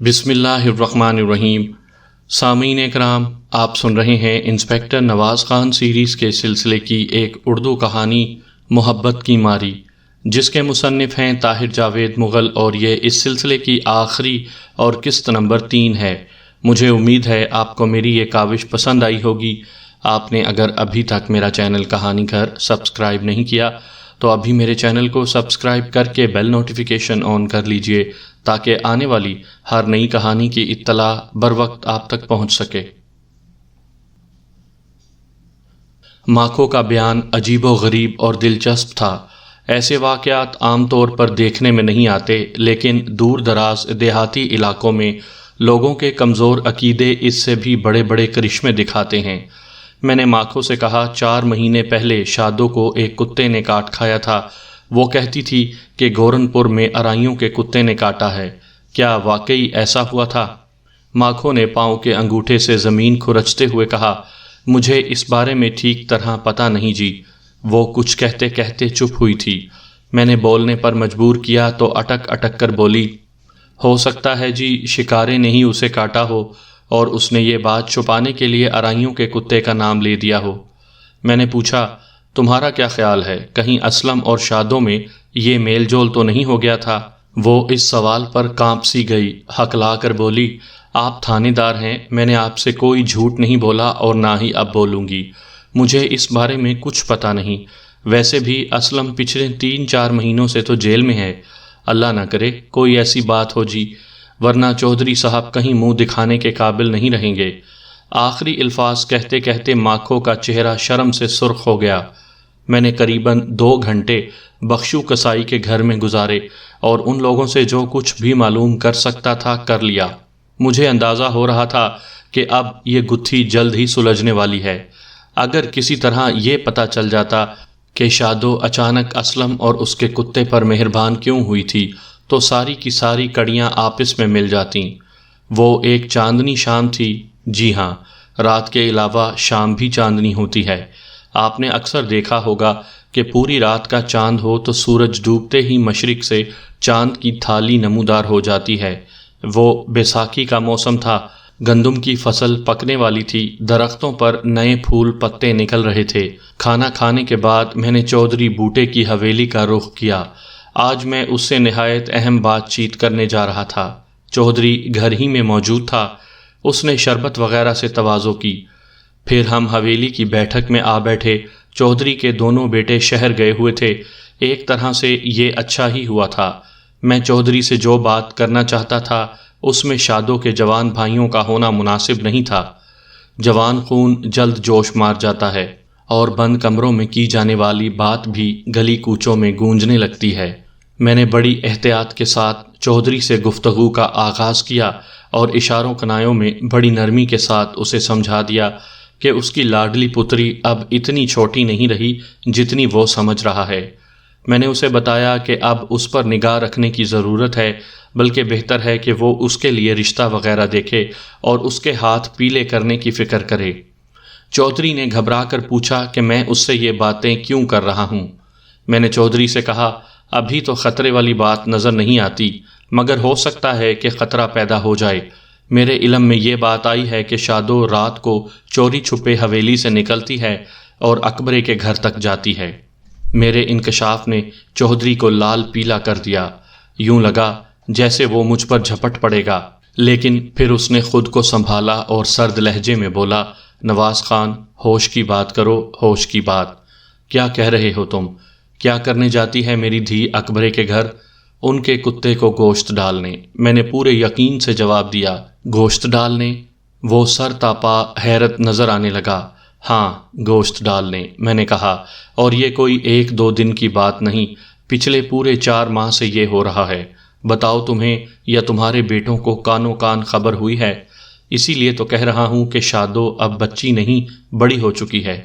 بسم اللہ الرحمن الرحیم۔ سامعین اکرام، آپ سن رہے ہیں انسپکٹر نواز خان سیریز کے سلسلے کی ایک اردو کہانی محبت کی ماری، جس کے مصنف ہیں طاہر جاوید مغل، اور یہ اس سلسلے کی آخری اور قسط نمبر 3 ہے۔ مجھے امید ہے آپ کو میری یہ کاوش پسند آئی ہوگی۔ آپ نے اگر ابھی تک میرا چینل کہانی گھر سبسکرائب نہیں کیا تو ابھی میرے چینل کو سبسکرائب کر کے بیل نوٹیفیکیشن آن کر لیجئے تاکہ آنے والی ہر نئی کہانی کی اطلاع بر وقت آپ تک پہنچ سکے۔ ماکھو کا بیان عجیب و غریب اور دلچسپ تھا۔ ایسے واقعات عام طور پر دیکھنے میں نہیں آتے، لیکن دور دراز دیہاتی علاقوں میں لوگوں کے کمزور عقیدے اس سے بھی بڑے بڑے کرشمے دکھاتے ہیں۔ میں نے ماکھو سے کہا 4 مہینے پہلے شادو کو ایک کتے نے کاٹ کھایا تھا۔ وہ کہتی تھی کہ گورن پور میں ارائیوں کے کتے نے کاٹا ہے۔ کیا واقعی ایسا ہوا تھا؟ ماکھو نے پاؤں کے انگوٹھے سے زمین کھرچتے ہوئے کہا، مجھے اس بارے میں ٹھیک طرح پتہ نہیں جی۔ وہ کچھ کہتے کہتے چپ ہوئی تھی۔ میں نے بولنے پر مجبور کیا تو اٹک اٹک کر بولی، ہو سکتا ہے جی شکارے نے ہی اسے کاٹا ہو اور اس نے یہ بات چھپانے کے لیے ارائیوں کے کتے کا نام لے دیا ہو۔ میں نے پوچھا، تمہارا کیا خیال ہے، کہیں اسلم اور شادو میں یہ میل جول تو نہیں ہو گیا تھا؟ وہ اس سوال پر کانپ سی گئی، ہکلا کر بولی، آپ تھانے دار ہیں، میں نے آپ سے کوئی جھوٹ نہیں بولا اور نہ ہی اب بولوں گی۔ مجھے اس بارے میں کچھ پتہ نہیں۔ ویسے بھی اسلم پچھلے 3-4 مہینوں سے تو جیل میں ہے۔ اللہ نہ کرے کوئی ایسی بات ہو جی، ورنہ چودھری صاحب کہیں منہ دکھانے کے قابل نہیں رہیں گے۔ آخری الفاظ کہتے کہتے ماکھو کا چہرہ شرم سے سرخ ہو گیا۔ میں نے قریباً 2 گھنٹے بخشو کسائی کے گھر میں گزارے اور ان لوگوں سے جو کچھ بھی معلوم کر سکتا تھا کر لیا۔ مجھے اندازہ ہو رہا تھا کہ اب یہ گتھی جلد ہی سلجھنے والی ہے۔ اگر کسی طرح یہ پتہ چل جاتا کہ شادو اچانک اسلم اور اس کے کتے پر مہربان کیوں ہوئی تھی تو ساری کی ساری کڑیاں آپس میں مل جاتیں۔ وہ ایک چاندنی شام تھی۔ جی ہاں، رات کے علاوہ شام بھی چاندنی ہوتی ہے۔ آپ نے اکثر دیکھا ہوگا کہ پوری رات کا چاند ہو تو سورج ڈوبتے ہی مشرق سے چاند کی تھالی نمودار ہو جاتی ہے۔ وہ بیساکھی کا موسم تھا، گندم کی فصل پکنے والی تھی، درختوں پر نئے پھول پتے نکل رہے تھے۔ کھانا کھانے کے بعد میں نے چودھری بوٹے کی حویلی کا رخ کیا۔ آج میں اس سے نہایت اہم بات چیت کرنے جا رہا تھا۔ چودھری گھر ہی میں موجود تھا۔ اس نے شربت وغیرہ سے تواضع کی۔ پھر ہم حویلی کی بیٹھک میں آ بیٹھے۔ چودھری کے دونوں بیٹے شہر گئے ہوئے تھے۔ ایک طرح سے یہ اچھا ہی ہوا تھا۔ میں چودھری سے جو بات کرنا چاہتا تھا اس میں شادو کے جوان بھائیوں کا ہونا مناسب نہیں تھا۔ جوان خون جلد جوش مار جاتا ہے اور بند کمروں میں کی جانے والی بات بھی گلی کوچوں میں گونجنے لگتی ہے۔ میں نے بڑی احتیاط کے ساتھ چودھری سے گفتگو کا آغاز کیا اور اشاروں کنایوں میں بڑی نرمی کے ساتھ اسے سمجھا دیا کہ اس کی لاڈلی پتری اب اتنی چھوٹی نہیں رہی جتنی وہ سمجھ رہا ہے۔ میں نے اسے بتایا کہ اب اس پر نگاہ رکھنے کی ضرورت ہے، بلکہ بہتر ہے کہ وہ اس کے لیے رشتہ وغیرہ دیکھے اور اس کے ہاتھ پیلے کرنے کی فکر کرے۔ چودھری نے گھبرا کر پوچھا کہ میں اس سے یہ باتیں کیوں کر رہا ہوں۔ میں نے چودھری سے کہا، ابھی تو خطرے والی بات نظر نہیں آتی، مگر ہو سکتا ہے کہ خطرہ پیدا ہو جائے۔ میرے علم میں یہ بات آئی ہے کہ شادو رات کو چوری چھپے حویلی سے نکلتی ہے اور اکبرے کے گھر تک جاتی ہے۔ میرے انکشاف نے چودھری کو لال پیلا کر دیا۔ یوں لگا جیسے وہ مجھ پر جھپٹ پڑے گا، لیکن پھر اس نے خود کو سنبھالا اور سرد لہجے میں بولا، نواز خان، ہوش کی بات کرو، ہوش کی بات۔ کیا کہہ رہے ہو تم؟ کیا کرنے جاتی ہے میری دھی اکبرے کے گھر؟ ان کے کتے کو گوشت ڈالنے۔ میں نے پورے یقین سے جواب دیا، گوشت ڈالنے؟ وہ سر تاپا حیرت نظر آنے لگا۔ ہاں، گوشت ڈالنے، میں نے کہا، اور یہ کوئی 1-2 دن کی بات نہیں، پچھلے پورے 4 ماہ سے یہ ہو رہا ہے۔ بتاؤ تمہیں یا تمہارے بیٹوں کو کانوں کان خبر ہوئی ہے؟ اسی لیے تو کہہ رہا ہوں کہ شادو اب بچی نہیں، بڑی ہو چکی ہے۔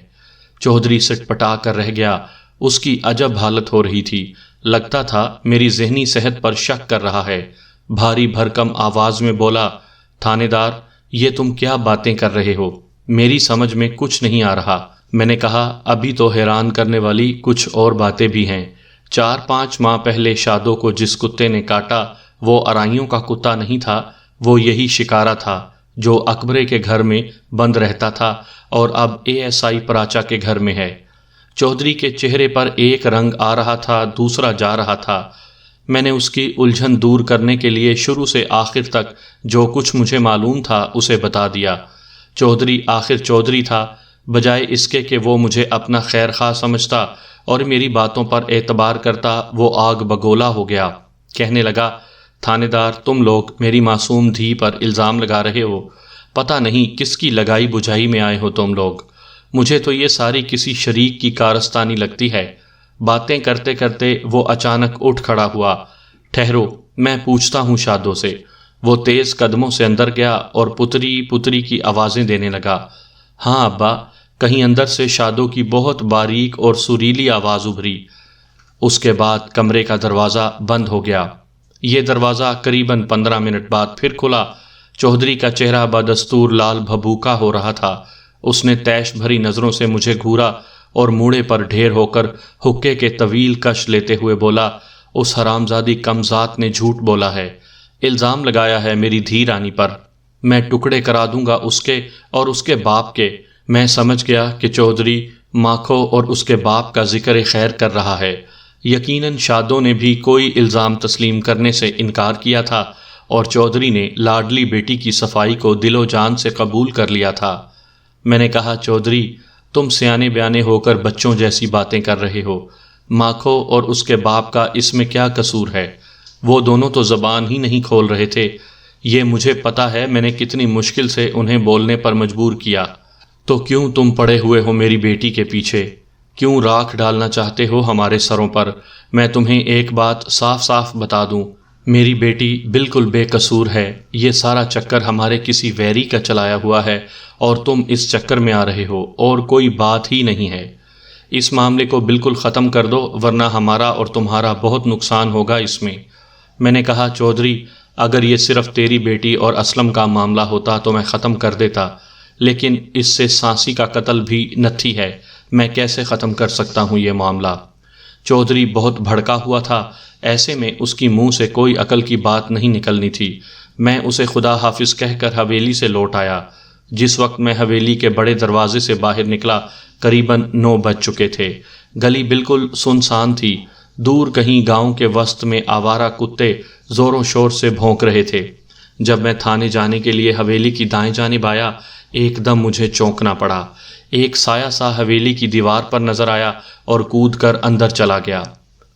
چودھری سٹ پٹا کر رہ گیا۔ اس کی عجب حالت ہو رہی تھی، لگتا تھا میری ذہنی صحت پر شک کر رہا ہے۔ بھاری بھرکم آواز میں بولا، تھانے دار، یہ تم کیا باتیں کر رہے ہو؟ میری سمجھ میں کچھ نہیں آ رہا۔ میں نے کہا، ابھی تو حیران کرنے والی کچھ اور باتیں بھی ہیں۔ 4-5 ماہ پہلے شادو کو جس کتے نے کاٹا وہ ارائیوں کا کتا نہیں تھا، وہ یہی شکارا تھا جو اکبرے کے گھر میں بند رہتا تھا اور اب ASI پراچا کے گھر میں ہے۔ چودھری کے چہرے پر ایک رنگ آ رہا تھا، دوسرا جا رہا تھا۔ میں نے اس کی الجھن دور کرنے کے لیے شروع سے آخر تک جو کچھ مجھے معلوم تھا اسے بتا دیا۔ چودھری آخر چودھری تھا، بجائے اس کے کہ وہ مجھے اپنا خیر خواہ سمجھتا اور میری باتوں پر اعتبار کرتا، وہ آگ بگولا ہو گیا۔ کہنے لگا، تھانے دار، تم لوگ میری معصوم دھی پر الزام لگا رہے ہو، پتہ نہیں کس کی لگائی بجھائی میں آئے ہو تم لوگ۔ مجھے تو یہ ساری کسی شریک کی کارستانی لگتی ہے۔ باتیں کرتے کرتے وہ اچانک اٹھ کھڑا ہوا۔ ٹھہرو، میں پوچھتا ہوں شادو سے۔ وہ تیز قدموں سے اندر گیا اور پتری پتری کی آوازیں دینے لگا۔ ہاں ابا، کہیں اندر سے شادو کی بہت باریک اور سریلی آواز ابھری۔ اس کے بعد کمرے کا دروازہ بند ہو گیا۔ یہ دروازہ قریباً 15 منٹ بعد پھر کھلا۔ چودھری کا چہرہ بدستور لال بھبوکا ہو رہا تھا۔ اس نے تیش بھری نظروں سے مجھے گھورا اور موڑے پر ڈھیر ہو کر حقے کے طویل کش لیتے ہوئے بولا، اس حرامزادی کمذات نے جھوٹ بولا ہے، الزام لگایا ہے میری دھی رانی پر۔ میں ٹکڑے کرا دوں گا اس کے اور اس کے باپ کے۔ میں سمجھ گیا کہ چودھری ماکھو اور اس کے باپ کا ذکر خیر کر رہا ہے۔ یقیناً شادو نے بھی کوئی الزام تسلیم کرنے سے انکار کیا تھا اور چودھری نے لاڈلی بیٹی کی صفائی کو دل و جان سے قبول کر لیا تھا۔ میں نے کہا، چودھری، تم سیانے بیانے ہو کر بچوں جیسی باتیں کر رہے ہو۔ ماکھو اور اس کے باپ کا اس میں کیا قصور ہے؟ وہ دونوں تو زبان ہی نہیں کھول رہے تھے۔ یہ مجھے پتہ ہے میں نے کتنی مشکل سے انہیں بولنے پر مجبور کیا۔ تو کیوں تم پڑے ہوئے ہو میری بیٹی کے پیچھے؟ کیوں راکھ ڈالنا چاہتے ہو ہمارے سروں پر؟ میں تمہیں ایک بات صاف صاف بتا دوں، میری بیٹی بالکل بے قصور ہے۔ یہ سارا چکر ہمارے کسی ویری کا چلایا ہوا ہے اور تم اس چکر میں آ رہے ہو، اور کوئی بات ہی نہیں ہے۔ اس معاملے کو بالکل ختم کر دو، ورنہ ہمارا اور تمہارا بہت نقصان ہوگا اس میں۔ میں نے کہا، چودھری، اگر یہ صرف تیری بیٹی اور اسلم کا معاملہ ہوتا تو میں ختم کر دیتا، لیکن اس سے سانسی کا قتل بھی نتھی ہے، میں کیسے ختم کر سکتا ہوں یہ معاملہ؟ چودھری بہت بھڑکا ہوا تھا۔ ایسے میں اس کی منہ سے کوئی عقل کی بات نہیں نکلنی تھی۔ میں اسے خدا حافظ کہہ کر حویلی سے لوٹ آیا۔ جس وقت میں حویلی کے بڑے دروازے سے باہر نکلا قریباً 9 بج چکے تھے۔ گلی بالکل سنسان تھی۔ دور کہیں گاؤں کے وسط میں آوارہ کتے زور و شور سے بھونک رہے تھے۔ جب میں تھانے جانے کے لیے حویلی کی دائیں جانب آیا، ایک دم مجھے چونکنا پڑا۔ ایک سایہ سا حویلی کی دیوار پر نظر آیا اور کود کر اندر چلا گیا۔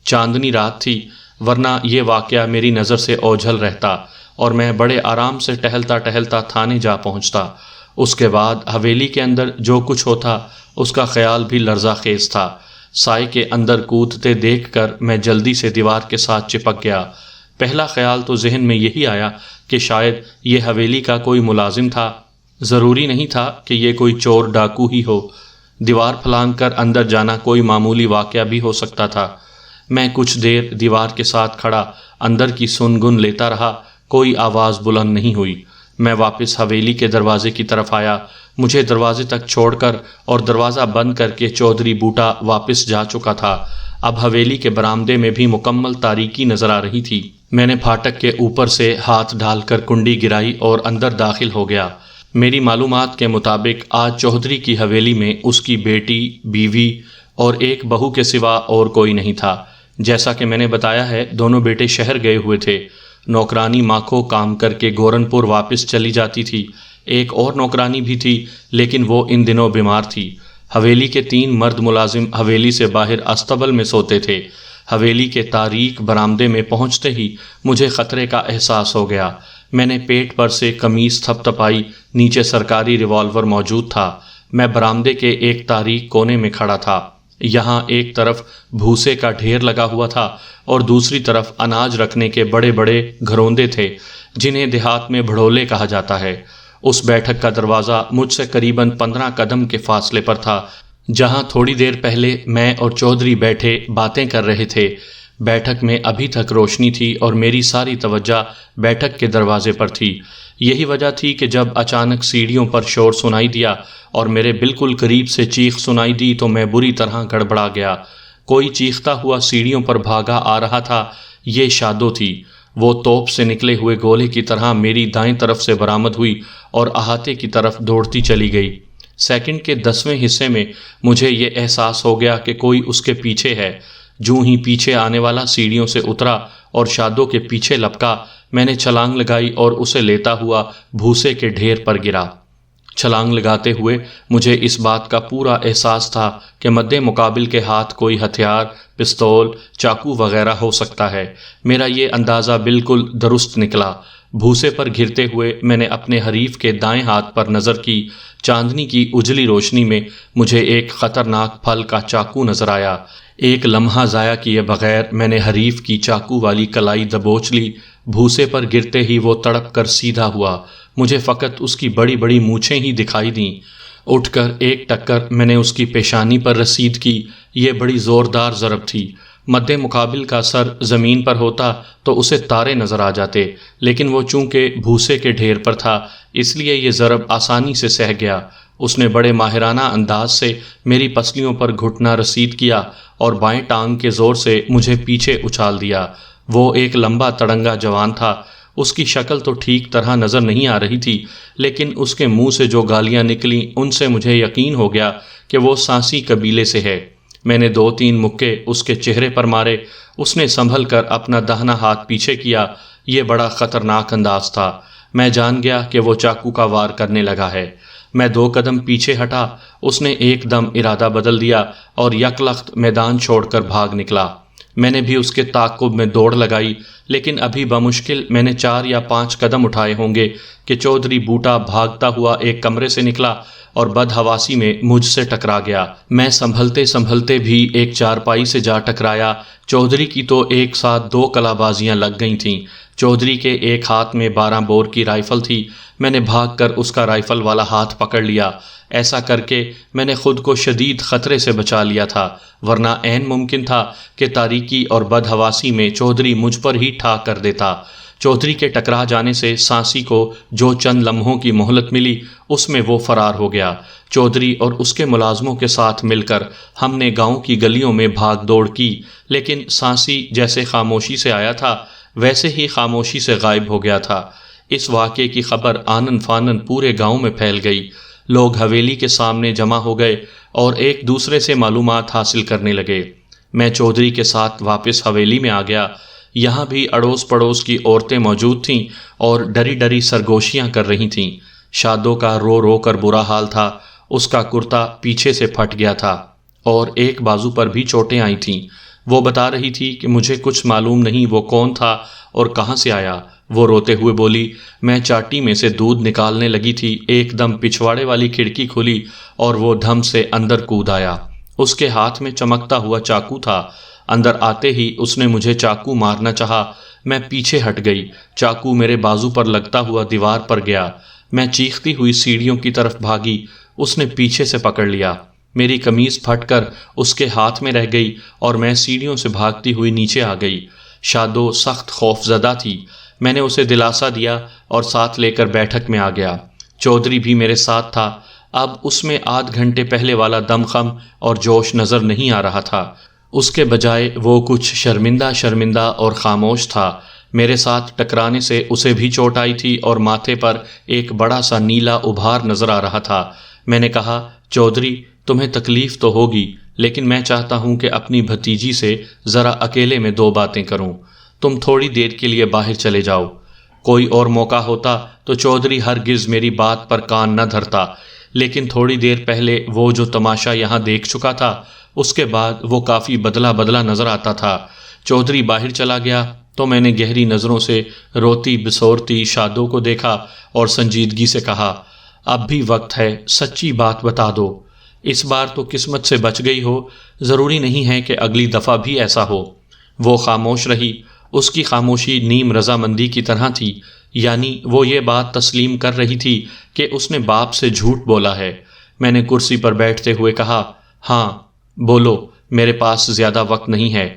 چاندنی رات تھی، ورنہ یہ واقعہ میری نظر سے اوجھل رہتا اور میں بڑے آرام سے ٹہلتا ٹہلتا تھانے جا پہنچتا۔ اس کے بعد حویلی کے اندر جو کچھ ہوتا اس کا خیال بھی لرزہ خیز تھا۔ سائے کے اندر کودتے دیکھ کر میں جلدی سے دیوار کے ساتھ چپک گیا۔ پہلا خیال تو ذہن میں یہی آیا کہ شاید یہ حویلی کا کوئی ملازم تھا۔ ضروری نہیں تھا کہ یہ کوئی چور ڈاکو ہی ہو۔ دیوار پھلانگ کر اندر جانا کوئی معمولی واقعہ بھی ہو سکتا تھا۔ میں کچھ دیر دیوار کے ساتھ کھڑا اندر کی سن گن لیتا رہا، کوئی آواز بلند نہیں ہوئی۔ میں واپس حویلی کے دروازے کی طرف آیا۔ مجھے دروازے تک چھوڑ کر اور دروازہ بند کر کے چودھری بوٹا واپس جا چکا تھا۔ اب حویلی کے برآمدے میں بھی مکمل تاریکی نظر آ رہی تھی۔ میں نے پھاٹک کے اوپر سے ہاتھ ڈال کر کنڈی گرائی اور اندر داخل ہو گیا۔ میری معلومات کے مطابق آج چودھری کی حویلی میں اس کی بیٹی، بیوی اور ایک بہو کے سوا اور کوئی نہیں تھا۔ جیسا کہ میں نے بتایا ہے، دونوں بیٹے شہر گئے ہوئے تھے۔ نوکرانی ماکھو کام کر کے گورنپور واپس چلی جاتی تھی۔ ایک اور نوکرانی بھی تھی، لیکن وہ ان دنوں بیمار تھی۔ حویلی کے 3 مرد ملازم حویلی سے باہر استبل میں سوتے تھے۔ حویلی کے تاریک برآمدے میں پہنچتے ہی مجھے خطرے کا احساس ہو گیا۔ میں نے پیٹ پر سے قمیص تھپ تھپائی، نیچے سرکاری ریوالور موجود تھا۔ میں برآمدے کے ایک تاریک کونے میں کھڑا تھا۔ یہاں ایک طرف بھوسے کا ڈھیر لگا ہوا تھا اور دوسری طرف اناج رکھنے کے بڑے بڑے گھروندے تھے، جنہیں دیہات میں بھڑولے کہا جاتا ہے۔ اس بیٹھک کا دروازہ مجھ سے قریباً 15 قدم کے فاصلے پر تھا، جہاں تھوڑی دیر پہلے میں اور چودھری بیٹھے باتیں کر رہے تھے۔ بیٹھک میں ابھی تک روشنی تھی اور میری ساری توجہ بیٹھک کے دروازے پر تھی۔ یہی وجہ تھی کہ جب اچانک سیڑھیوں پر شور سنائی دیا اور میرے بالکل قریب سے چیخ سنائی دی تو میں بری طرح گڑبڑا گیا۔ کوئی چیختا ہوا سیڑھیوں پر بھاگا آ رہا تھا۔ یہ شادو تھی۔ وہ توپ سے نکلے ہوئے گولے کی طرح میری دائیں طرف سے برآمد ہوئی اور احاطے کی طرف دوڑتی چلی گئی۔ سیکنڈ کے 10ویں حصے میں مجھے یہ احساس ہو گیا کہ کوئی اس کے پیچھے ہے۔ جوں ہی پیچھے آنے والا سیڑھیوں سے اترا اور شادو کے پیچھے لپکا، میں نے چھلانگ لگائی اور اسے لیتا ہوا بھوسے کے ڈھیر پر گرا۔ چھلانگ لگاتے ہوئے مجھے اس بات کا پورا احساس تھا کہ مد مقابل کے ہاتھ کوئی ہتھیار، پستول، چاقو وغیرہ ہو سکتا ہے۔ میرا یہ اندازہ بالکل درست نکلا۔ بھوسے پر گرتے ہوئے میں نے اپنے حریف کے دائیں ہاتھ پر نظر کی۔ چاندنی کی اجلی روشنی میں مجھے ایک خطرناک پھل کا چاقو نظر آیا۔ ایک لمحہ ضائع کیے بغیر میں نے حریف کی چاقو والی کلائی دبوچ لی۔ بھوسے پر گرتے ہی وہ تڑپ کر سیدھا ہوا۔ مجھے فقط اس کی بڑی بڑی مونچھیں ہی دکھائی دیں۔ اٹھ کر ایک ٹکر میں نے اس کی پیشانی پر رسید کی۔ یہ بڑی زوردار ضرب تھی۔ مد مقابل کا سر زمین پر ہوتا تو اسے تارے نظر آ جاتے، لیکن وہ چونکہ بھوسے کے ڈھیر پر تھا اس لیے یہ ضرب آسانی سے سہ گیا۔ اس نے بڑے ماہرانہ انداز سے میری پسلیوں پر گھٹنا رسید کیا اور بائیں ٹانگ کے زور سے مجھے پیچھے اچھال دیا۔ وہ ایک لمبا تڑنگا جوان تھا۔ اس کی شکل تو ٹھیک طرح نظر نہیں آ رہی تھی، لیکن اس کے منہ سے جو گالیاں نکلیں ان سے مجھے یقین ہو گیا کہ وہ سانسی قبیلے سے ہے۔ میں نے 2-3 مکے اس کے چہرے پر مارے۔ اس نے سنبھل کر اپنا داہنا ہاتھ پیچھے کیا۔ یہ بڑا خطرناک انداز تھا۔ میں جان گیا کہ وہ چاقو کا وار کرنے لگا ہے۔ میں 2 قدم پیچھے ہٹا۔ اس نے ایک دم ارادہ بدل دیا اور یک لخت میدان چھوڑ کر بھاگ نکلا۔ میں نے بھی اس کے تعاقب میں دوڑ لگائی، لیکن ابھی بمشکل میں نے 4 یا 5 قدم اٹھائے ہوں گے کہ چودھری بوٹا بھاگتا ہوا ایک کمرے سے نکلا اور بدحواسی میں مجھ سے ٹکرا گیا۔ میں سنبھلتے سنبھلتے بھی ایک چارپائی سے جا ٹکرایا۔ چودھری کی تو ایک ساتھ 2 کلا بازیاں لگ گئی تھیں۔ چودھری کے ایک ہاتھ میں 12 بور کی رائفل تھی۔ میں نے بھاگ کر اس کا رائفل والا ہاتھ پکڑ لیا۔ ایسا کر کے میں نے خود کو شدید خطرے سے بچا لیا تھا، ورنہ عین ممکن تھا کہ تاریکی اور بدحواسی میں چودھری مجھ پر ہی ٹھا کر دیتا۔ چودھری کے ٹکرا جانے سے سانسی کو جو چند لمحوں کی مہلت ملی اس میں وہ فرار ہو گیا۔ چودھری اور اس کے ملازموں کے ساتھ مل کر ہم نے گاؤں کی گلیوں میں بھاگ دوڑ کی، لیکن سانسی جیسے خاموشی سے آیا تھا ویسے ہی خاموشی سے غائب ہو گیا تھا۔ اس واقعے کی خبر آنن فانن پورے گاؤں میں پھیل گئی۔ لوگ حویلی کے سامنے جمع ہو گئے اور ایک دوسرے سے معلومات حاصل کرنے لگے۔ میں چودھری کے ساتھ واپس حویلی میں آ گیا۔ یہاں بھی اڑوس پڑوس کی عورتیں موجود تھیں اور ڈری ڈری سرگوشیاں کر رہی تھیں۔ شادو کا رو رو کر برا حال تھا۔ اس کا کرتا پیچھے سے پھٹ گیا تھا اور ایک بازو پر بھی چوٹیں آئی تھیں۔ وہ بتا رہی تھی کہ مجھے کچھ معلوم نہیں وہ کون تھا اور کہاں سے آیا۔ وہ روتے ہوئے بولی، میں چاٹی میں سے دودھ نکالنے لگی تھی، ایک دم پچھواڑے والی کھڑکی کھلی اور وہ دھم سے اندر کود آیا۔ اس کے ہاتھ میں چمکتا ہوا چاقو تھا۔ اندر آتے ہی اس نے مجھے چاقو مارنا چاہا۔ میں پیچھے ہٹ گئی۔ چاقو میرے بازو پر لگتا ہوا دیوار پر گیا۔ میں چیختی ہوئی سیڑھیوں کی طرف بھاگی۔ اس نے پیچھے سے پکڑ لیا۔ میری قمیض پھٹ کر اس کے ہاتھ میں رہ گئی اور میں سیڑھیوں سے بھاگتی ہوئی نیچے آ گئی۔ شادو سخت خوف زدہ تھی۔ میں نے اسے دلاسا دیا اور ساتھ لے کر بیٹھک میں آ گیا۔ چودھری بھی میرے ساتھ تھا۔ اب اس میں آدھ گھنٹے پہلے والا دمخم اور جوش نظر نہیں آ رہا تھا۔ اس کے بجائے وہ کچھ شرمندہ شرمندہ اور خاموش تھا۔ میرے ساتھ ٹکرانے سے اسے بھی چوٹ آئی تھی اور ماتھے پر ایک بڑا سا نیلا ابھار نظر آ رہا تھا۔ میں نے کہا، چودھری تمہیں تکلیف تو ہوگی، لیکن میں چاہتا ہوں کہ اپنی بھتیجی سے ذرا اکیلے میں 2 باتیں کروں۔ تم تھوڑی دیر کے لیے باہر چلے جاؤ۔ کوئی اور موقع ہوتا تو چودھری ہرگز میری بات پر کان نہ دھرتا، لیکن تھوڑی دیر پہلے وہ جو تماشا یہاں دیکھ چکا تھا اس کے بعد وہ کافی بدلا بدلا نظر آتا تھا۔ چودھری باہر چلا گیا تو میں نے گہری نظروں سے روتی بسورتی شادو کو دیکھا اور سنجیدگی سے کہا، اب بھی وقت ہے، سچی بات بتا دو۔ اس بار تو قسمت سے بچ گئی ہو، ضروری نہیں ہے کہ اگلی دفعہ بھی ایسا ہو۔ وہ خاموش رہی۔ اس کی خاموشی نیم رضامندی کی طرح تھی، یعنی وہ یہ بات تسلیم کر رہی تھی کہ اس نے باپ سے جھوٹ بولا ہے۔ میں نے کرسی پر بیٹھتے ہوئے کہا، ہاں بولو، میرے پاس زیادہ وقت نہیں ہے۔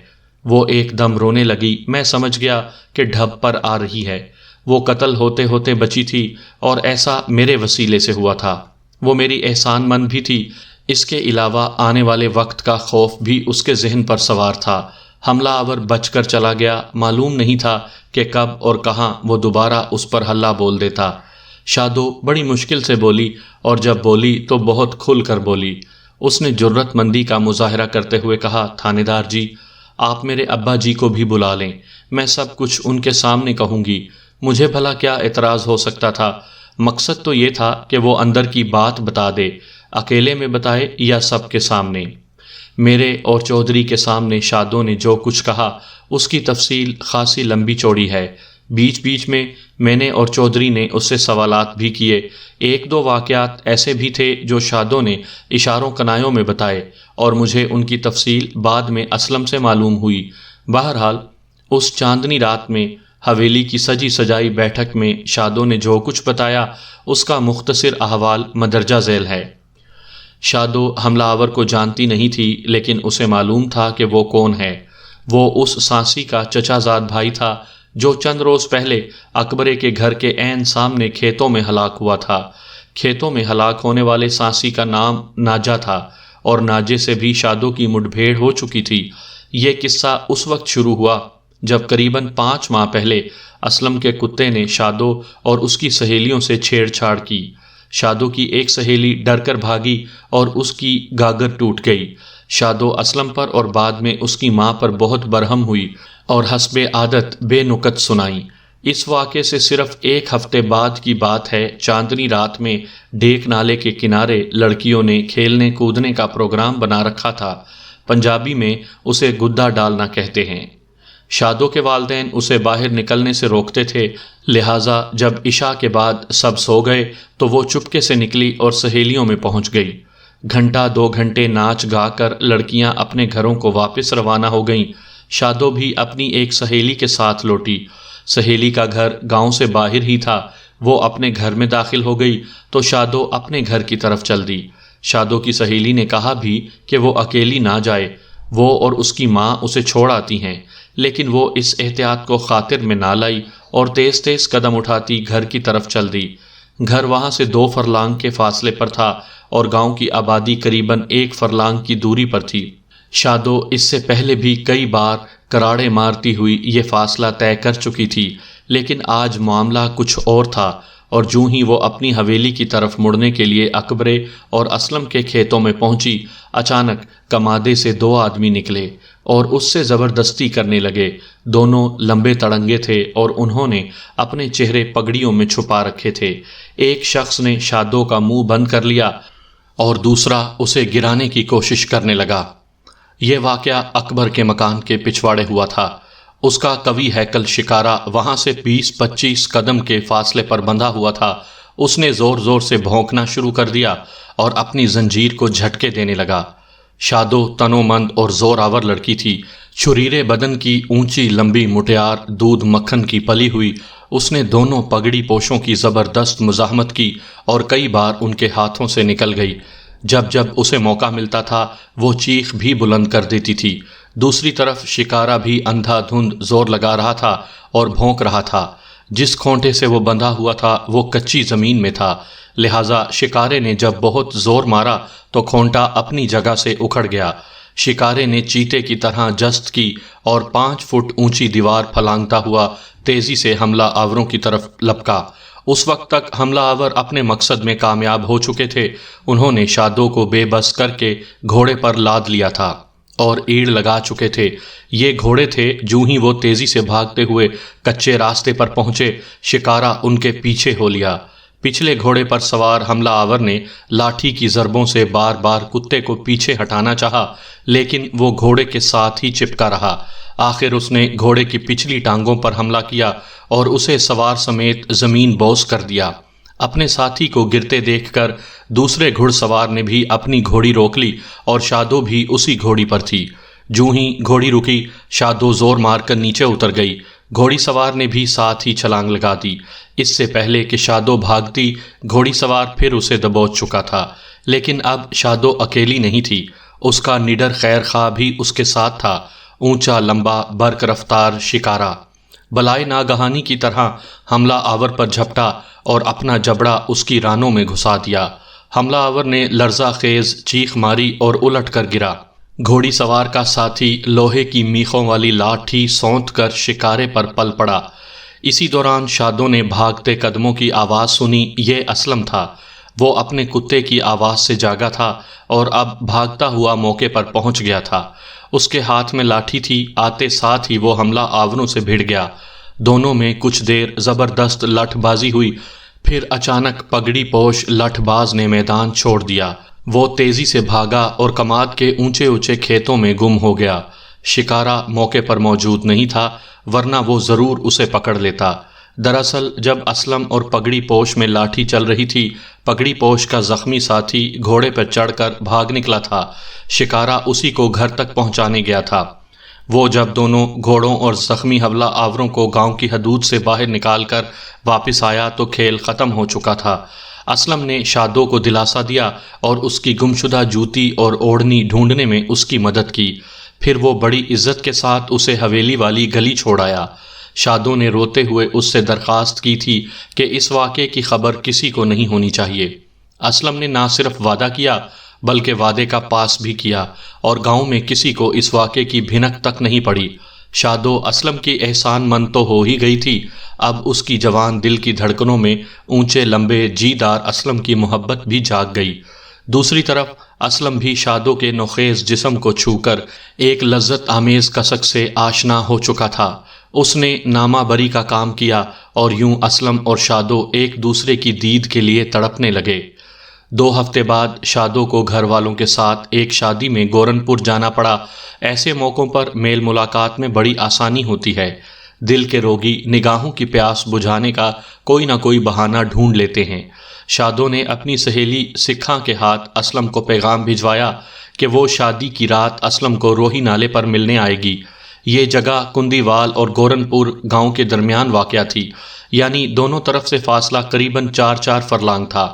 وہ ایک دم رونے لگی۔ میں سمجھ گیا کہ ڈھب پر آ رہی ہے۔ وہ قتل ہوتے ہوتے بچی تھی اور ایسا میرے وسیلے سے ہوا تھا۔ وہ میری احسان مند بھی تھی۔ اس کے علاوہ آنے والے وقت کا خوف بھی اس کے ذہن پر سوار تھا۔ حملہ آور بچ کر چلا گیا، معلوم نہیں تھا کہ کب اور کہاں وہ دوبارہ اس پر حلہ بول دیتا۔ شادو بڑی مشکل سے بولی، اور جب بولی تو بہت کھل کر بولی۔ اس نے جرأت مندی کا مظاہرہ کرتے ہوئے کہا، تھانے دار جی، آپ میرے ابا جی کو بھی بلا لیں، میں سب کچھ ان کے سامنے کہوں گی۔ مجھے بھلا کیا اعتراض ہو سکتا تھا؟ مقصد تو یہ تھا کہ وہ اندر کی بات بتا دے، اکیلے میں بتائے یا سب کے سامنے۔ میرے اور چودھری کے سامنے شادو نے جو کچھ کہا اس کی تفصیل خاصی لمبی چوڑی ہے۔ بیچ بیچ میں نے اور چودھری نے اس سے سوالات بھی کیے۔ ایک دو واقعات ایسے بھی تھے جو شادو نے اشاروں کنایوں میں بتائے، اور مجھے ان کی تفصیل بعد میں اسلم سے معلوم ہوئی۔ بہرحال اس چاندنی رات میں حویلی کی سجی سجائی بیٹھک میں شادو نے جو کچھ بتایا اس کا مختصر احوال مندرجہ ذیل ہے۔ شادو حملہ آور کو جانتی نہیں تھی، لیکن اسے معلوم تھا کہ وہ کون ہے۔ وہ اس سانسی کا چچا زاد بھائی تھا جو چند روز پہلے اکبرے کے گھر کے عین سامنے کھیتوں میں ہلاک ہوا تھا۔ کھیتوں میں ہلاک ہونے والے سانسی کا نام ناجا تھا، اور ناجے سے بھی شادو کی مٹ بھیڑ ہو چکی تھی۔ یہ قصہ اس وقت شروع ہوا جب قریباً 5 ماہ پہلے اسلم کے کتے نے شادو اور اس کی سہیلیوں سے چھیڑ چھاڑ کی۔ شادو کی ایک سہیلی ڈر کر بھاگی اور اس کی گاگر ٹوٹ گئی۔ شادو اسلم پر اور بعد میں اس کی ماں پر بہت برہم ہوئی اور حسب عادت بے نکت سنائی۔ اس واقعے سے صرف 1 ہفتے بعد کی بات ہے۔ چاندنی رات میں ڈیک نالے کے کنارے لڑکیوں نے کھیلنے کودنے کا پروگرام بنا رکھا تھا۔ پنجابی میں اسے گدا ڈالنا کہتے ہیں۔ شادو کے والدین اسے باہر نکلنے سے روکتے تھے، لہٰذا جب عشاء کے بعد سب سو گئے تو وہ چپکے سے نکلی اور سہیلیوں میں پہنچ گئی۔ گھنٹہ 2 گھنٹے ناچ گا کر لڑکیاں اپنے گھروں کو واپس روانہ ہو گئیں۔ شادو بھی اپنی ایک سہیلی کے ساتھ لوٹی۔ سہیلی کا گھر گاؤں سے باہر ہی تھا۔ وہ اپنے گھر میں داخل ہو گئی تو شادو اپنے گھر کی طرف چل دی۔ شادو کی سہیلی نے کہا بھی کہ وہ اکیلی نہ جائے، وہ اور اس کی ماں اسے چھوڑ آتی ہیں، لیکن وہ اس احتیاط کو خاطر میں نہ لائی اور تیز تیز قدم اٹھاتی گھر کی طرف چل دی۔ گھر وہاں سے 2 فرلانگ کے فاصلے پر تھا اور گاؤں کی آبادی قریباً 1 فرلانگ کی دوری پر تھی۔ شادو اس سے پہلے بھی کئی بار کراڑے مارتی ہوئی یہ فاصلہ طے کر چکی تھی، لیکن آج معاملہ کچھ اور تھا، اور جوں ہی وہ اپنی حویلی کی طرف مڑنے کے لیے اکبرے اور اسلم کے کھیتوں میں پہنچی، اچانک کمادے سے 2 آدمی نکلے اور اس سے زبردستی کرنے لگے۔ دونوں لمبے تڑنگے تھے اور انہوں نے اپنے چہرے پگڑیوں میں چھپا رکھے تھے۔ ایک شخص نے شادو کا منہ بند کر لیا اور دوسرا اسے گرانے کی کوشش کرنے لگا۔ یہ واقعہ اکبر کے مکان کے پچھواڑے ہوا تھا۔ اس کا قوی ہیکل شکارہ وہاں سے 20-25 قدم کے فاصلے پر بندھا ہوا تھا۔ اس نے زور زور سے بھونکنا شروع کر دیا اور اپنی زنجیر کو جھٹکے دینے لگا۔ شادو تنو مند اور زور آور لڑکی تھی، چھریرے بدن کی، اونچی لمبی مٹیار، دودھ مکھن کی پلی ہوئی۔ اس نے دونوں پگڑی پوشوں کی زبردست مزاحمت کی اور کئی بار ان کے ہاتھوں سے نکل گئی۔ جب جب اسے موقع ملتا تھا وہ چیخ بھی بلند کر دیتی تھی۔ دوسری طرف شکارہ بھی اندھا دھند زور لگا رہا تھا اور بھونک رہا تھا۔ جس کھونٹے سے وہ بندھا ہوا تھا وہ کچی زمین میں تھا، لہٰذا شکارے نے جب بہت زور مارا تو کھونٹا اپنی جگہ سے اکھڑ گیا۔ شکارے نے چیتے کی طرح جست کی اور 5 فٹ اونچی دیوار پھلانگتا ہوا تیزی سے حملہ آوروں کی طرف لپکا۔ اس وقت تک حملہ آور اپنے مقصد میں کامیاب ہو چکے تھے۔ انہوں نے شادو کو بے بس کر کے گھوڑے پر لاد لیا تھا اور ایڑ لگا چکے تھے۔ یہ گھوڑے تھے۔ جوں ہی وہ تیزی سے بھاگتے ہوئے کچے راستے پر پہنچے، شکارہ ان کے پیچھے ہو لیا۔ پچھلے گھوڑے پر سوار حملہ آور نے لاٹھی کی ضربوں سے بار بار کتے کو پیچھے ہٹانا چاہا، لیکن وہ گھوڑے کے ساتھ ہی چپکا رہا۔ آخر اس نے گھوڑے کی پچھلی ٹانگوں پر حملہ کیا اور اسے سوار سمیت زمین بوس کر دیا۔ اپنے ساتھی کو گرتے دیکھ کر دوسرے گھڑ سوار نے بھی اپنی گھوڑی روک لی اور شادو بھی اسی گھوڑی پر تھی۔ جوں ہی گھوڑی رکی، شادو زور مار کر نیچے اتر گئی۔ گھوڑی سوار نے بھی ساتھ ہی چھلانگ لگا دی۔ اس سے پہلے کہ شادو بھاگتی، گھوڑی سوار پھر اسے دبوچ چکا تھا۔ لیکن اب شادو اکیلی نہیں تھی، اس کا نڈر خیر خواہ بھی اس کے ساتھ تھا، اونچا لمبا برق رفتار شکارہ۔ بلائے ناگہانی کی طرح حملہ آور پر جھپٹا اور اپنا جبڑا اس کی رانوں میں گھسا دیا۔ حملہ آور نے لرزہ خیز چیخ ماری اور الٹ کر گرا۔ گھوڑی سوار کا ساتھی لوہے کی میخوں والی لاٹھی سونت کر شکارے پر پل پڑا۔ اسی دوران شادوں نے بھاگتے قدموں کی آواز سنی۔ یہ اسلم تھا۔ وہ اپنے کتے کی آواز سے جاگا تھا اور اب بھاگتا ہوا موقع پر پہنچ گیا تھا۔ اس کے ہاتھ میں لاٹھی تھی۔ آتے ساتھ ہی وہ حملہ آوروں سے بھڑ گیا۔ دونوں میں کچھ دیر زبردست لٹھ بازی ہوئی، پھر اچانک پگڑی پوش لٹھ باز نے میدان چھوڑ دیا۔ وہ تیزی سے بھاگا اور کماد کے اونچے اونچے کھیتوں میں گم ہو گیا۔ شکارا موقع پر موجود نہیں تھا، ورنہ وہ ضرور اسے پکڑ لیتا۔ دراصل جب اسلم اور پگڑی پوش میں لاٹھی چل رہی تھی، پگڑی پوش کا زخمی ساتھی گھوڑے پر چڑھ کر بھاگ نکلا تھا۔ شکارا اسی کو گھر تک پہنچانے گیا تھا۔ وہ جب دونوں گھوڑوں اور زخمی حملہ آوروں کو گاؤں کی حدود سے باہر نکال کر واپس آیا تو کھیل ختم ہو چکا تھا۔ اسلم نے شادو کو دلاسا دیا اور اس کی گمشدہ جوتی اور اوڑھنی ڈھونڈنے میں اس کی مدد کی۔ پھر وہ بڑی عزت کے ساتھ اسے حویلی والی گلی چھوڑ آیا۔ شادو نے روتے ہوئے اس سے درخواست کی تھی کہ اس واقعے کی خبر کسی کو نہیں ہونی چاہیے۔ اسلم نے نہ صرف وعدہ کیا بلکہ وعدے کا پاس بھی کیا، اور گاؤں میں کسی کو اس واقعے کی بھنک تک نہیں پڑی۔ شادو اسلم کی احسان مند تو ہو ہی گئی تھی، اب اس کی جوان دل کی دھڑکنوں میں اونچے لمبے جی دار اسلم کی محبت بھی جاگ گئی۔ دوسری طرف اسلم بھی شادو کے نوخیز جسم کو چھو کر ایک لذت آمیز کسک سے آشنا ہو چکا تھا۔ اس نے نامہ بری کا کام کیا اور یوں اسلم اور شادو ایک دوسرے کی دید کے لیے تڑپنے لگے۔ 2 ہفتے بعد شادو کو گھر والوں کے ساتھ ایک شادی میں گورنپور جانا پڑا۔ ایسے موقعوں پر میل ملاقات میں بڑی آسانی ہوتی ہے۔ دل کے روگی نگاہوں کی پیاس بجھانے کا کوئی نہ کوئی بہانہ ڈھونڈ لیتے ہیں۔ شادو نے اپنی سہیلی سکھاں کے ہاتھ اسلم کو پیغام بھجوایا کہ وہ شادی کی رات اسلم کو روہی نالے پر ملنے آئے گی۔ یہ جگہ کندیوال اور گورنپور گاؤں کے درمیان واقع تھی، یعنی دونوں طرف سے فاصلہ قریباً 4 فرلانگ تھا۔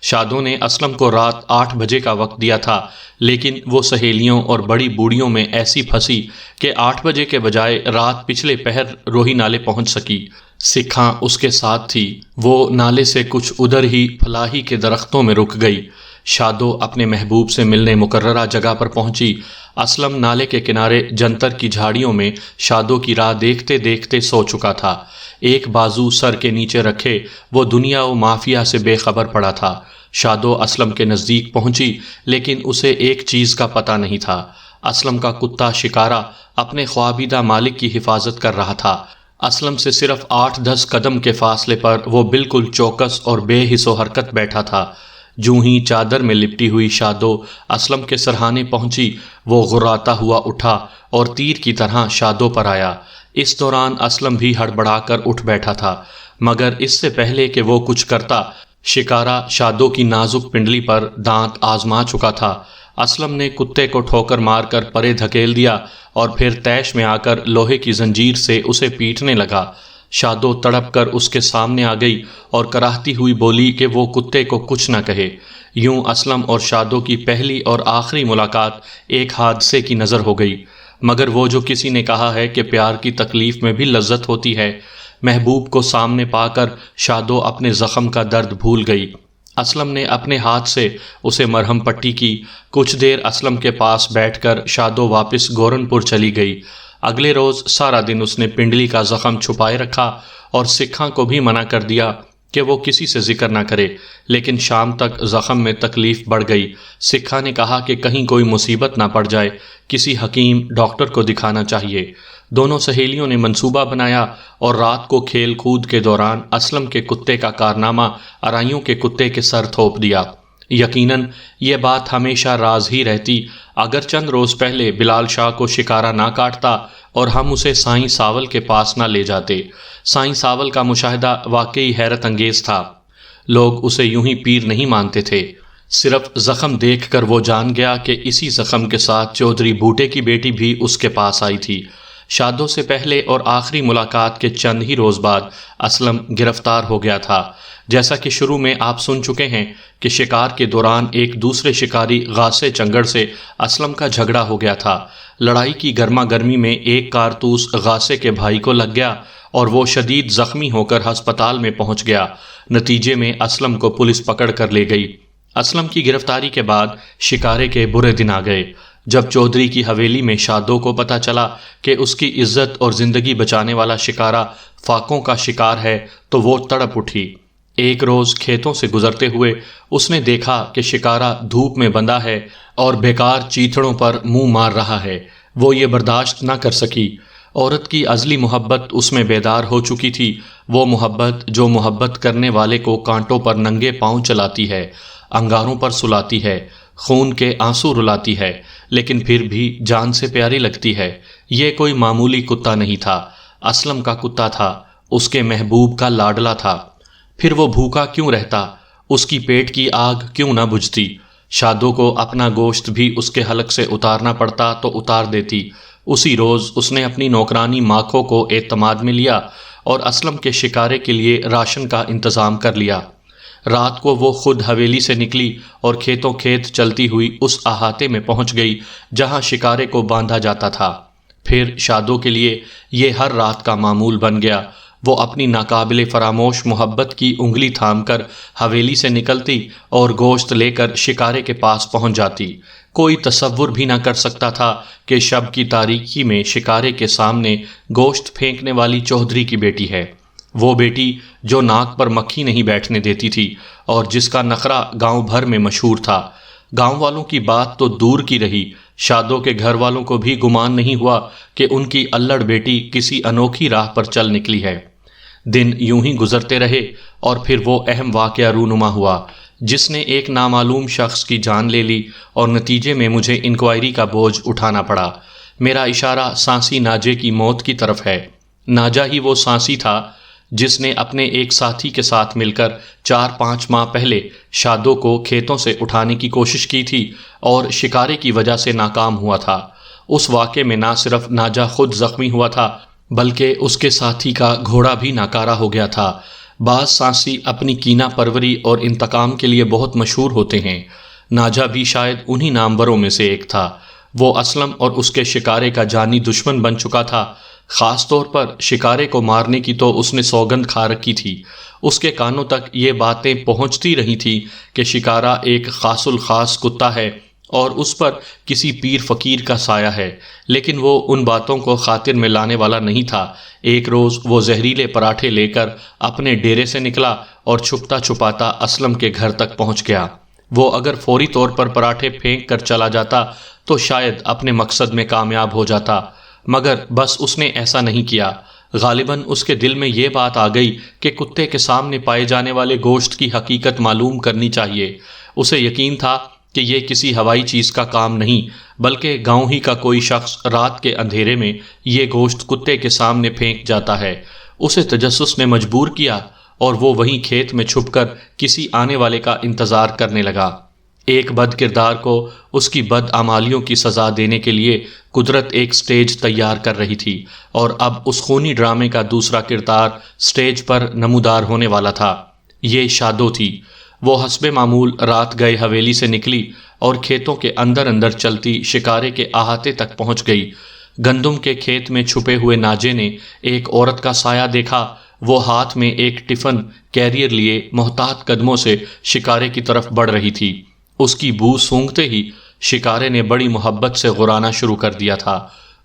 شادو نے اسلم کو رات 8 بجے کا وقت دیا تھا، لیکن وہ سہیلیوں اور بڑی بوڑھیوں میں ایسی پھنسی کہ 8 بجے کے بجائے رات پچھلے پہر روہی نالے پہنچ سکی۔ سکھاں اس کے ساتھ تھی۔ وہ نالے سے کچھ ادھر ہی فلاحی کے درختوں میں رک گئی۔ شادو اپنے محبوب سے ملنے مقررہ جگہ پر پہنچی۔ اسلم نالے کے کنارے جنتر کی جھاڑیوں میں شادو کی راہ دیکھتے دیکھتے سو چکا تھا۔ ایک بازو سر کے نیچے رکھے وہ دنیا و مافیا سے بے خبر پڑا تھا۔ شادو اسلم کے نزدیک پہنچی، لیکن اسے ایک چیز کا پتہ نہیں تھا۔ اسلم کا کتا شکارا اپنے خوابیدہ مالک کی حفاظت کر رہا تھا۔ اسلم سے صرف 8-10 قدم کے فاصلے پر وہ بالکل چوکس اور بے حس و حرکت بیٹھا تھا۔ جوں ہی چادر میں لپٹی ہوئی شادو اسلم کے سرہانے پہنچی، وہ غراتا ہوا اٹھا اور تیر کی طرح شادو پر آیا۔ اس دوران اسلم بھی ہڑبڑا کر اٹھ بیٹھا تھا، مگر اس سے پہلے کہ وہ کچھ کرتا، شکارا شادو کی نازک پنڈلی پر دانت آزما چکا تھا۔ اسلم نے کتے کو ٹھوکر مار کر پرے دھکیل دیا اور پھر تیش میں آ کر لوہے کی زنجیر سے اسے پیٹنے لگا۔ شادو تڑپ کر اس کے سامنے آ گئی اور کراہتی ہوئی بولی کہ وہ کتے کو کچھ نہ کہے۔ یوں اسلم اور شادو کی پہلی اور آخری ملاقات ایک حادثے کی نظر ہو گئی، مگر وہ جو کسی نے کہا ہے کہ پیار کی تکلیف میں بھی لذت ہوتی ہے، محبوب کو سامنے پا کر شادو اپنے زخم کا درد بھول گئی۔ اسلم نے اپنے ہاتھ سے اسے مرہم پٹی کی۔ کچھ دیر اسلم کے پاس بیٹھ کر شادو واپس گورنپور چلی گئی۔ اگلے روز سارا دن اس نے پنڈلی کا زخم چھپائے رکھا اور سکھاں کو بھی منع کر دیا کہ وہ کسی سے ذکر نہ کرے، لیکن شام تک زخم میں تکلیف بڑھ گئی۔ سکھاں نے کہا کہ کہیں کوئی مصیبت نہ پڑ جائے، کسی حکیم ڈاکٹر کو دکھانا چاہیے۔ دونوں سہیلیوں نے منصوبہ بنایا اور رات کو کھیل کود کے دوران اسلم کے کتے کا کارنامہ ارائیوں کے کتے کے سر تھوپ دیا۔ یقیناً یہ بات ہمیشہ راز ہی رہتی اگر چند روز پہلے بلال شاہ کو شکارا نہ کاٹتا اور ہم اسے سائیں ساول کے پاس نہ لے جاتے۔ سائیں ساول کا مشاہدہ واقعی حیرت انگیز تھا۔ لوگ اسے یوں ہی پیر نہیں مانتے تھے۔ صرف زخم دیکھ کر وہ جان گیا کہ اسی زخم کے ساتھ چودھری بوٹے کی بیٹی بھی اس کے پاس آئی تھی۔ شادو سے پہلے اور آخری ملاقات کے چند ہی روز بعد اسلم گرفتار ہو گیا تھا۔ جیسا کہ شروع میں آپ سن چکے ہیں کہ شکار کے دوران ایک دوسرے شکاری غاسے چنگڑ سے اسلم کا جھگڑا ہو گیا تھا۔ لڑائی کی گرما گرمی میں ایک کارتوس غاسے کے بھائی کو لگ گیا اور وہ شدید زخمی ہو کر ہسپتال میں پہنچ گیا۔ نتیجے میں اسلم کو پولیس پکڑ کر لے گئی۔ اسلم کی گرفتاری کے بعد شکارے کے برے دن آ گئے۔ جب چودھری کی حویلی میں شادو کو پتہ چلا کہ اس کی عزت اور زندگی بچانے والا شکارہ فاقوں کا شکار ہے تو وہ تڑپ اٹھی۔ ایک روز کھیتوں سے گزرتے ہوئے اس نے دیکھا کہ شکارہ دھوپ میں بندھا ہے اور بیکار چیتڑوں پر منہ مار رہا ہے۔ وہ یہ برداشت نہ کر سکی۔ عورت کی ازلی محبت اس میں بیدار ہو چکی تھی، وہ محبت جو محبت کرنے والے کو کانٹوں پر ننگے پاؤں چلاتی ہے، انگاروں پر سلاتی ہے، خون کے آنسو رلاتی ہے، لیکن پھر بھی جان سے پیاری لگتی ہے۔ یہ کوئی معمولی کتا نہیں تھا، اسلم کا کتا تھا، اس کے محبوب کا لاڈلا تھا۔ پھر وہ بھوکا کیوں رہتا؟ اس کی پیٹ کی آگ کیوں نہ بجھتی؟ شادو کو اپنا گوشت بھی اس کے حلق سے اتارنا پڑتا تو اتار دیتی۔ اسی روز اس نے اپنی نوکرانی ماکھو کو اعتماد میں لیا اور اسلم کے شکارے کے لیے راشن کا انتظام کر لیا۔ رات کو وہ خود حویلی سے نکلی اور کھیتوں کھیت چلتی ہوئی اس احاطے میں پہنچ گئی جہاں شکارے کو باندھا جاتا تھا۔ پھر شادو کے لیے یہ ہر رات کا معمول بن گیا۔ وہ اپنی ناقابل فراموش محبت کی انگلی تھام کر حویلی سے نکلتی اور گوشت لے کر شکارے کے پاس پہنچ جاتی۔ کوئی تصور بھی نہ کر سکتا تھا کہ شب کی تاریکی میں شکارے کے سامنے گوشت پھینکنے والی چودھری کی بیٹی ہے، وہ بیٹی جو ناک پر مکھی نہیں بیٹھنے دیتی تھی اور جس کا نخرہ گاؤں بھر میں مشہور تھا۔ گاؤں والوں کی بات تو دور کی رہی، شادو کے گھر والوں کو بھی گمان نہیں ہوا کہ ان کی الڑ بیٹی کسی انوکھی راہ پر چل نکلی ہے۔ دن یوں ہی گزرتے رہے اور پھر وہ اہم واقعہ رونما ہوا جس نے ایک نامعلوم شخص کی جان لے لی اور نتیجے میں مجھے انکوائری کا بوجھ اٹھانا پڑا۔ میرا اشارہ سانسی ناجے کی موت کی طرف ہے۔ ناجا ہی وہ سانسی تھا جس نے اپنے ایک ساتھی کے ساتھ مل کر 4-5 ماہ پہلے شادو کو کھیتوں سے اٹھانے کی کوشش کی تھی اور شکارے کی وجہ سے ناکام ہوا تھا۔ اس واقعے میں نہ صرف ناجا خود زخمی ہوا تھا بلکہ اس کے ساتھی کا گھوڑا بھی ناکارہ ہو گیا تھا۔ بعض سانسی اپنی کینہ پروری اور انتقام کے لیے بہت مشہور ہوتے ہیں۔ ناجا بھی شاید انہی ناموروں میں سے ایک تھا۔ وہ اسلم اور اس کے شکارے کا جانی دشمن بن چکا تھا۔ خاص طور پر شکارے کو مارنے کی تو اس نے سوگند کھا رکھی تھی۔ اس کے کانوں تک یہ باتیں پہنچتی رہی تھی کہ شکارہ ایک خاص الخاص کتا ہے اور اس پر کسی پیر فقیر کا سایہ ہے، لیکن وہ ان باتوں کو خاطر میں لانے والا نہیں تھا۔ ایک روز وہ زہریلے پراٹھے لے کر اپنے ڈیرے سے نکلا اور چھپتا چھپاتا اسلم کے گھر تک پہنچ گیا۔ وہ اگر فوری طور پر پراٹھے پھینک کر چلا جاتا تو شاید اپنے مقصد میں کامیاب ہو جاتا، مگر بس اس نے ایسا نہیں کیا۔ غالباً اس کے دل میں یہ بات آ گئی کہ کتے کے سامنے پائے جانے والے گوشت کی حقیقت معلوم کرنی چاہیے۔ اسے یقین تھا کہ یہ کسی ہوائی چیز کا کام نہیں بلکہ گاؤں ہی کا کوئی شخص رات کے اندھیرے میں یہ گوشت کتے کے سامنے پھینک جاتا ہے۔ اسے تجسس نے مجبور کیا اور وہ وہیں کھیت میں چھپ کر کسی آنے والے کا انتظار کرنے لگا۔ ایک بد کردار کو اس کی بد اعمالیوں کی سزا دینے کے لیے قدرت ایک سٹیج تیار کر رہی تھی اور اب اس خونی ڈرامے کا دوسرا کردار سٹیج پر نمودار ہونے والا تھا۔ یہ شادو تھی۔ وہ حسب معمول رات گئے حویلی سے نکلی اور کھیتوں کے اندر اندر چلتی شکارے کے احاطے تک پہنچ گئی۔ گندم کے کھیت میں چھپے ہوئے ناجے نے ایک عورت کا سایہ دیکھا۔ وہ ہاتھ میں ایک ٹفن کیریئر لیے محتاط قدموں سے شکارے کی طرف بڑھ رہی تھی۔ اس کی بو سونگھتے ہی شکارے نے بڑی محبت سے غرانا شروع کر دیا تھا۔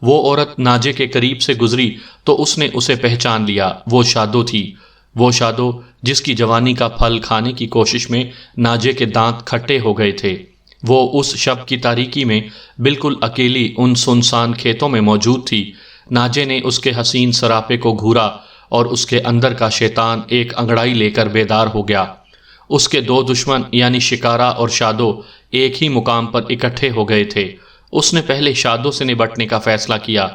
وہ عورت ناجے کے قریب سے گزری تو اس نے اسے پہچان لیا۔ وہ شادو تھی، وہ شادو جس کی جوانی کا پھل کھانے کی کوشش میں ناجے کے دانت کھٹے ہو گئے تھے۔ وہ اس شب کی تاریکی میں بالکل اکیلی ان سنسان کھیتوں میں موجود تھی۔ ناجے نے اس کے حسین سراپے کو گھورا اور اس کے اندر کا شیطان ایک انگڑائی لے کر بیدار ہو گیا۔ اس کے دو دشمن یعنی شکارہ اور شادو ایک ہی مقام پر اکٹھے ہو گئے تھے۔ اس نے پہلے شادو سے نبٹنے کا فیصلہ کیا۔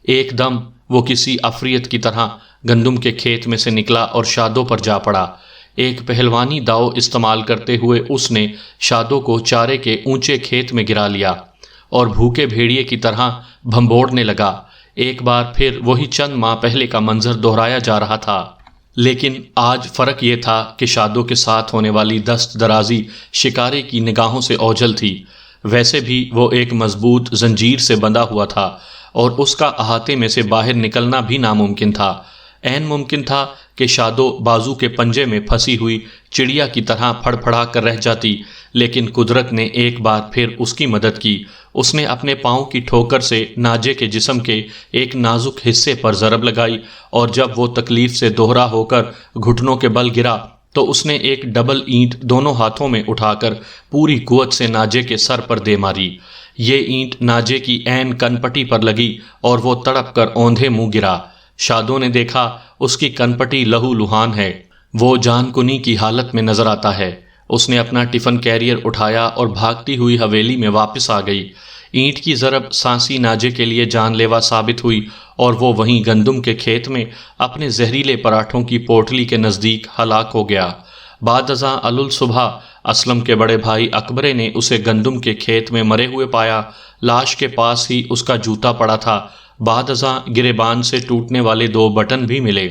ایک دم وہ کسی عفریت کی طرح گندم کے کھیت میں سے نکلا اور شادو پر جا پڑا۔ ایک پہلوانی داؤ استعمال کرتے ہوئے اس نے شادو کو چارے کے اونچے کھیت میں گرا لیا اور بھوکے بھیڑیے کی طرح بھمبوڑنے لگا۔ ایک بار پھر وہی چند ماہ پہلے کا منظر دہرایا جا رہا تھا، لیکن آج فرق یہ تھا کہ شادو کے ساتھ ہونے والی دست درازی شکارے کی نگاہوں سے اوجھل تھی۔ ویسے بھی وہ ایک مضبوط زنجیر سے بندھا ہوا تھا اور اس کا احاطے میں سے باہر نکلنا بھی ناممکن تھا۔ عین ممکن تھا کہ شادو بازو کے پنجے میں پھنسی ہوئی چڑیا کی طرح پھڑ پھڑا کر رہ جاتی، لیکن قدرت نے ایک بار پھر اس کی مدد کی۔ اس نے اپنے پاؤں کی ٹھوکر سے ناجے کے جسم کے ایک نازک حصے پر ضرب لگائی، اور جب وہ تکلیف سے دوہرا ہو کر گھٹنوں کے بل گرا تو اس نے ایک ڈبل اینٹ دونوں ہاتھوں میں اٹھا کر پوری قوت سے ناجے کے سر پر دے ماری۔ یہ اینٹ ناجے کی عین کن پٹی پر لگی اور وہ تڑپ کر اوندھے منہ گرا۔ شادو نے دیکھا اس کی کن پٹی لہو لہان ہے، وہ جان کنی کی حالت میں نظر آتا ہے۔ اس نے اپنا ٹفن کیریئر اٹھایا اور بھاگتی ہوئی حویلی میں واپس آ گئی۔ اینٹ کی ضرب سانسی ناجے کے لیے جان لیوا ثابت ہوئی اور وہ وہیں گندم کے کھیت میں اپنے زہریلے پراٹھوں کی پوٹلی کے نزدیک ہلاک ہو گیا۔ بعد ازاں صبح اسلم کے بڑے بھائی اکبرے نے اسے گندم کے کھیت میں مرے ہوئے پایا۔ لاش کے پاس ہی اس کا جوتا پڑا تھا۔ بعد ازاں گریبان سے ٹوٹنے والے 2 بٹن بھی ملے۔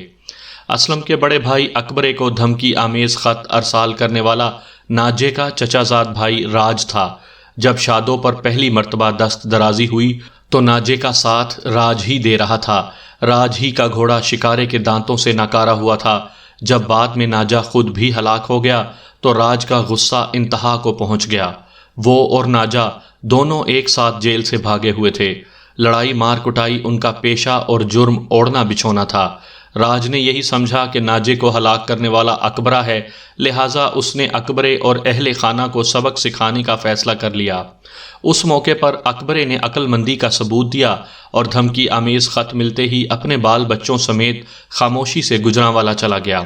اسلم کے بڑے بھائی اکبرے کو دھمکی آمیز خط ارسال کرنے والا ناجے کا چچا زاد بھائی راج تھا۔ جب شادو پر پہلی مرتبہ دست درازی ہوئی تو ناجے کا ساتھ راج ہی دے رہا تھا۔ راج ہی کا گھوڑا شکارے کے دانتوں سے ناکارا ہوا تھا۔ جب بعد میں ناجا خود بھی ہلاک ہو گیا تو راج کا غصہ انتہا کو پہنچ گیا۔ وہ اور ناجا دونوں ایک ساتھ جیل سے بھاگے ہوئے تھے۔ لڑائی مار کٹائی ان کا پیشہ اور جرم اوڑھنا بچھونا تھا۔ راج نے یہی سمجھا کہ ناجے کو ہلاک کرنے والا اکبرہ ہے، لہٰذا اس نے اکبرے اور اہل خانہ کو سبق سکھانے کا فیصلہ کر لیا۔ اس موقع پر اکبرے نے عقل مندی کا ثبوت دیا اور دھمکی آمیز خط ملتے ہی اپنے بال بچوں سمیت خاموشی سے گجرانوالا چلا گیا۔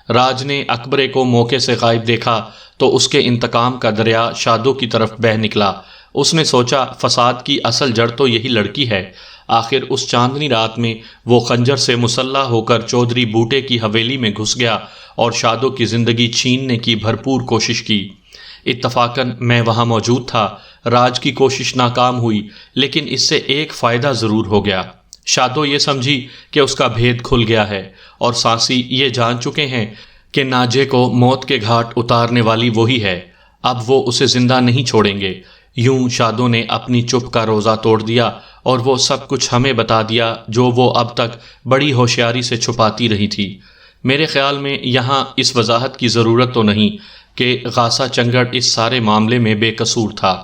راج نے اکبرے کو موقع سے غائب دیکھا تو اس کے انتقام کا دریا شادو کی طرف بہہ نکلا۔ اس نے سوچا فساد کی اصل جڑ تو یہی لڑکی ہے۔ آخر اس چاندنی رات میں وہ خنجر سے مسلح ہو کر چودھری بوٹے کی حویلی میں گھس گیا اور شادو کی زندگی چھیننے کی بھرپور کوشش کی۔ اتفاقاً میں وہاں موجود تھا۔ راج کی کوشش ناکام ہوئی، لیکن اس سے ایک فائدہ ضرور ہو گیا۔ شادو یہ سمجھی کہ اس کا بھید کھل گیا ہے اور سانسی یہ جان چکے ہیں کہ ناجے کو موت کے گھاٹ اتارنے والی وہی ہے۔ اب وہ اسے زندہ نہیں چھوڑیں گے۔ یوں شادو نے اپنی چپ کا روزہ توڑ دیا اور وہ سب کچھ ہمیں بتا دیا جو وہ اب تک بڑی ہوشیاری سے چھپاتی رہی تھی۔ میرے خیال میں یہاں اس وضاحت کی ضرورت تو نہیں کہ غاسہ چنگڑ اس سارے معاملے میں بے قصور تھا۔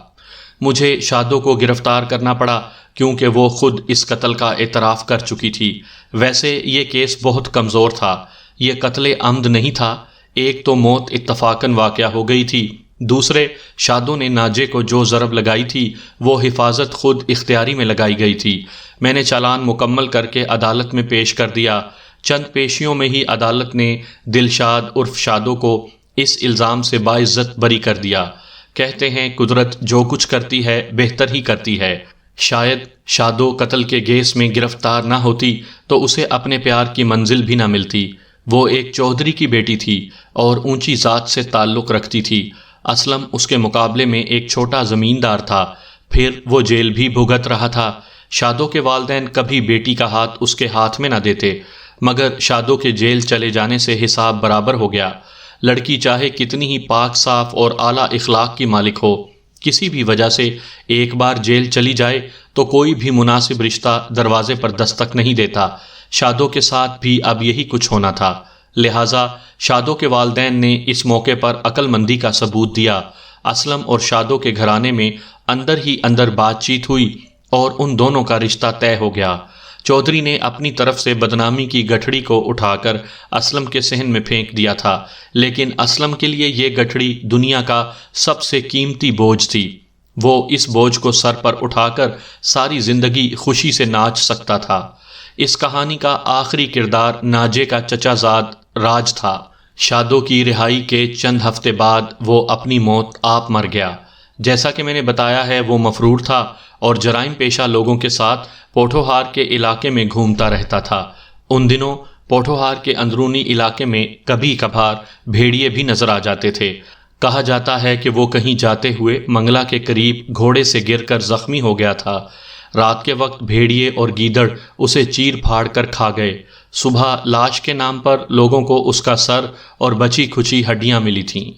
مجھے شادو کو گرفتار کرنا پڑا کیونکہ وہ خود اس قتل کا اعتراف کر چکی تھی۔ ویسے یہ کیس بہت کمزور تھا، یہ قتل عمد نہیں تھا۔ ایک تو موت اتفاقاً واقع ہو گئی تھی، دوسرے شادو نے ناجے کو جو ضرب لگائی تھی وہ حفاظت خود اختیاری میں لگائی گئی تھی۔ میں نے چالان مکمل کر کے عدالت میں پیش کر دیا۔ چند پیشیوں میں ہی عدالت نے دلشاد عرف شادو کو اس الزام سے باعزت بری کر دیا۔ کہتے ہیں قدرت جو کچھ کرتی ہے بہتر ہی کرتی ہے۔ شاید شادو قتل کے گیس میں گرفتار نہ ہوتی تو اسے اپنے پیار کی منزل بھی نہ ملتی۔ وہ ایک چودھری کی بیٹی تھی اور اونچی ذات سے تعلق رکھتی تھی۔ اسلم اس کے مقابلے میں ایک چھوٹا زمیندار تھا، پھر وہ جیل بھی بھگت رہا تھا۔ شادو کے والدین کبھی بیٹی کا ہاتھ اس کے ہاتھ میں نہ دیتے، مگر شادو کے جیل چلے جانے سے حساب برابر ہو گیا۔ لڑکی چاہے کتنی ہی پاک صاف اور اعلیٰ اخلاق کی مالک ہو، کسی بھی وجہ سے ایک بار جیل چلی جائے تو کوئی بھی مناسب رشتہ دروازے پر دستک نہیں دیتا۔ شادو کے ساتھ بھی اب یہی کچھ ہونا تھا، لہٰذا شادو کے والدین نے اس موقع پر عقل مندی کا ثبوت دیا۔ اسلم اور شادو کے گھرانے میں اندر ہی اندر بات چیت ہوئی اور ان دونوں کا رشتہ طے ہو گیا۔ چودھری نے اپنی طرف سے بدنامی کی گٹھڑی کو اٹھا کر اسلم کے صحن میں پھینک دیا تھا، لیکن اسلم کے لیے یہ گٹھڑی دنیا کا سب سے قیمتی بوجھ تھی۔ وہ اس بوجھ کو سر پر اٹھا کر ساری زندگی خوشی سے ناچ سکتا تھا۔ اس کہانی کا آخری کردار ناجے کا چچا زاد راج تھا۔ شادو کی رہائی کے چند ہفتے بعد وہ اپنی موت آپ مر گیا۔ جیسا کہ میں نے بتایا ہے وہ مفرور تھا اور جرائم پیشہ لوگوں کے ساتھ پوٹھوہار کے علاقے میں گھومتا رہتا تھا۔ ان دنوں پوٹھوہار کے اندرونی علاقے میں کبھی کبھار بھیڑیے بھی نظر آ جاتے تھے۔ کہا جاتا ہے کہ وہ کہیں جاتے ہوئے منگلا کے قریب گھوڑے سے گر کر زخمی ہو گیا تھا۔ رات کے وقت بھیڑیے اور گیدڑ اسے چیر پھاڑ کر کھا گئے۔ صبح لاش کے نام پر لوگوں کو اس کا سر اور بچی کھچی ہڈیاں ملی تھیں۔